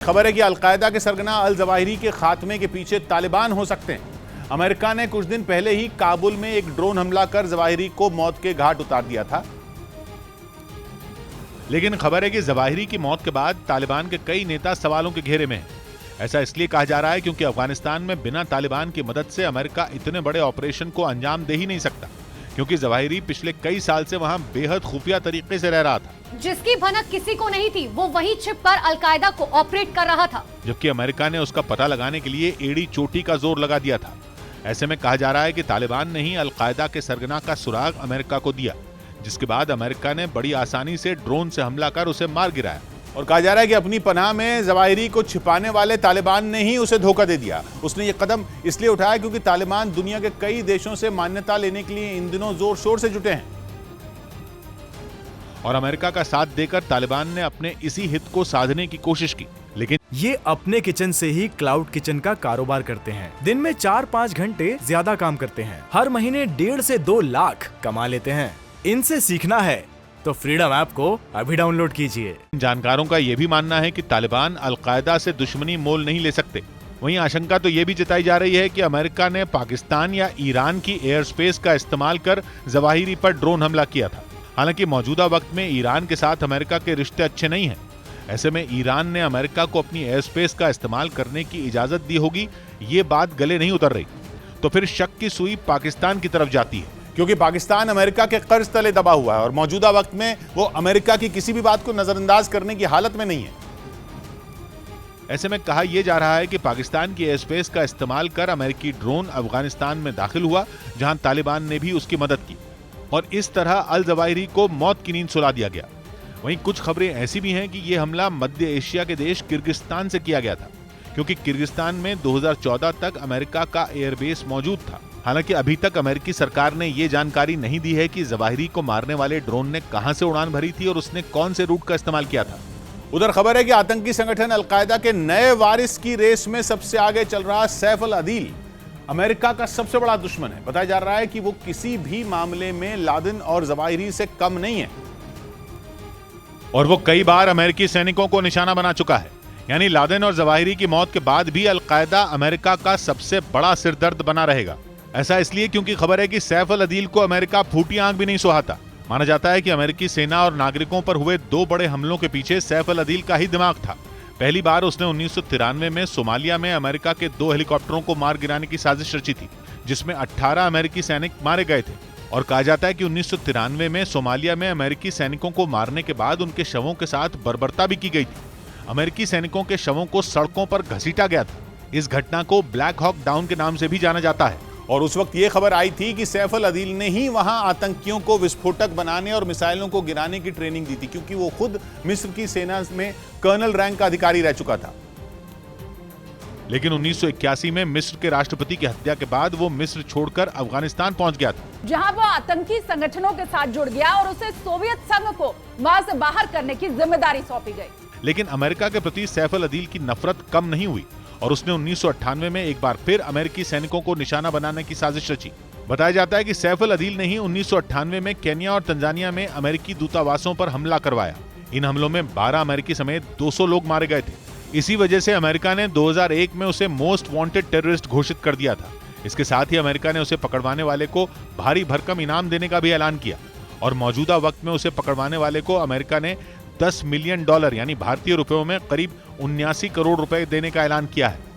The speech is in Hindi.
खबर है कि अलकायदा के सरगना अल जवाहिरी के खात्मे के पीछे तालिबान हो सकते हैं। अमेरिका ने कुछ दिन पहले ही काबुल में एक ड्रोन हमला कर जवाहिरी को मौत के घाट उतार दिया था। लेकिन खबर है कि जवाहिरी की मौत के बाद तालिबान के कई नेता सवालों के घेरे में हैं। ऐसा इसलिए कहा जा रहा है क्योंकि अफगानिस्तान में बिना तालिबान की मदद से अमेरिका इतने बड़े ऑपरेशन को अंजाम दे ही नहीं सकता, क्योंकि जवाहिरी पिछले कई साल से वहां बेहद खुफिया तरीके से रह रहा था। जिसकी भनक किसी को नहीं थी, वो वहीं छिपकर अलकायदा को ऑपरेट कर रहा था, जबकि अमेरिका ने उसका पता लगाने के लिए एड़ी चोटी का जोर लगा दिया था। ऐसे में कहा जा रहा है कि तालिबान ने ही अलकायदा के सरगना का सुराग अमेरिका को दिया, जिसके बाद अमेरिका ने बड़ी आसानी से ड्रोन से हमला कर उसे मार गिराया। और कहा जा रहा है कि अपनी पनाह में जवाहिरी को छिपाने वाले तालिबान ने ही उसे धोखा दे दिया। उसने ये कदम इसलिए उठाया क्योंकि तालिबान दुनिया के कई देशों से मान्यता लेने के लिए इन दिनों जोर शोर से जुटे हैं और अमेरिका का साथ देकर तालिबान ने अपने इसी हित को साधने की कोशिश की। लेकिन ये अपने किचन से ही क्लाउड किचन का कारोबार करते हैं। दिन में 4-5 घंटे ज्यादा काम करते हैं। हर महीने 1.5 से 2 लाख कमा लेते हैं। इनसे सीखना है तो फ्रीडम ऐप को अभी डाउनलोड कीजिए। जानकारों का यह भी मानना है कि तालिबान अलकायदा से दुश्मनी मोल नहीं ले सकते। वहीं आशंका तो यह भी जताई जा रही है कि अमेरिका ने पाकिस्तान या ईरान की एयर स्पेस का इस्तेमाल कर जवाहिरी पर ड्रोन हमला किया था। हालांकि मौजूदा वक्त में ईरान के साथ अमेरिका के रिश्ते अच्छे नहीं हैं। ऐसे में ईरान ने अमेरिका को अपनी एयर स्पेस का इस्तेमाल करने की इजाजत दी होगी, ये बात गले नहीं उतर रही। तो फिर शक की सुई पाकिस्तान की तरफ जाती है, क्योंकि पाकिस्तान अमेरिका के कर्ज तले दबा हुआ है और मौजूदा वक्त में वो अमेरिका की किसी भी बात को नजरअंदाज करने की हालत में नहीं है। ऐसे में कहा यह जा रहा है कि पाकिस्तान की एयर स्पेस का इस्तेमाल कर अमेरिकी ड्रोन अफगानिस्तान में दाखिल हुआ, जहां तालिबान ने भी उसकी मदद की और इस तरह अल जवाहिरी को मौत की नींद सुला दिया गया। वहीं कुछ खबरें ऐसी भी हैं कि यह हमला मध्य एशिया के देश किर्गिस्तान से किया गया था, क्योंकि किर्गिस्तान में 2014 तक अमेरिका का एयरबेस मौजूद था। हालांकि अभी तक अमेरिकी सरकार ने यह जानकारी नहीं दी है कि जवाहिरी को मारने वाले ड्रोन ने कहां से उड़ान भरी थी और उसने कौन से रूट का इस्तेमाल किया था। उधर खबर है कि आतंकी संगठन अलकायदा के नए वारिस की रेस में सबसे आगे चल रहा सैफ अल अदील अमेरिका का सबसे बड़ा दुश्मन है। बताया जा रहा है कि वो किसी भी मामले में लादेन और जवाहिरी से कम नहीं है और वो कई बार अमेरिकी सैनिकों को निशाना बना चुका है। यानी लादेन और जवाहिरी की मौत के बाद भी अलकायदा अमेरिका का सबसे बड़ा सिरदर्द बना रहेगा। ऐसा इसलिए क्योंकि खबर है कि सैफ अल अदील को अमेरिका फूटी आंख भी नहीं सुहाता। माना जाता है कि अमेरिकी सेना और नागरिकों पर हुए 2 बड़े हमलों के पीछे सैफ अल अदील का ही दिमाग था। पहली बार उसने 1993 में सोमालिया में अमेरिका के 2 हेलीकॉप्टरों को मार गिराने की साजिश रची थी, जिसमें 18 अमेरिकी सैनिक मारे गए थे। और कहा जाता है कि 1993 में सोमालिया में अमेरिकी सैनिकों को मारने के बाद उनके शवों के साथ बर्बरता भी की गई थी। अमेरिकी सैनिकों के शवों को सड़कों पर घसीटा गया था। इस घटना को ब्लैक हॉक डाउन के नाम से भी जाना जाता है और उस वक्त यह खबर आई थी कि सैफ अल अदील ने ही वहां आतंकियों को विस्फोटक बनाने और मिसाइलों को गिराने की ट्रेनिंग दी थी, क्योंकि वो खुद मिस्र की सेना में कर्नल रैंक का अधिकारी रह चुका था। लेकिन 1981 में मिस्र के राष्ट्रपति की हत्या के बाद वो मिस्र छोड़कर अफगानिस्तान पहुंच गया था, जहां वो आतंकी संगठनों के साथ जुड़ गया और उसे सोवियत संघ को वहां से बाहर करने की जिम्मेदारी सौंपी गई। लेकिन अमेरिका के प्रति सैफ अल अदील की नफरत कम नहीं हुई और उसने 1998 में एक बार फिर अमेरिकी सैनिकों को निशाना बनाने की साजिश रची। बताया जाता है कि सैफ अल अदील ने ही 1998 में केन्या और तंजानिया में अमेरिकी दूतावासों पर हमला करवाया। इन हमलों में 12 अमेरिकी समेत 200 लोग मारे गए थे। इसी वजह से अमेरिका ने 2001 में उसे मोस्ट वांटेड टेररिस्ट घोषित कर दिया था। इसके साथ ही अमेरिका ने उसे पकड़वाने वाले को भारी भरकम इनाम देने का भी ऐलान किया और मौजूदा वक्त में उसे पकड़वाने वाले को अमेरिका ने $10 मिलियन यानी भारतीय रुपयों में करीब 79 करोड़ रुपए देने का ऐलान किया है।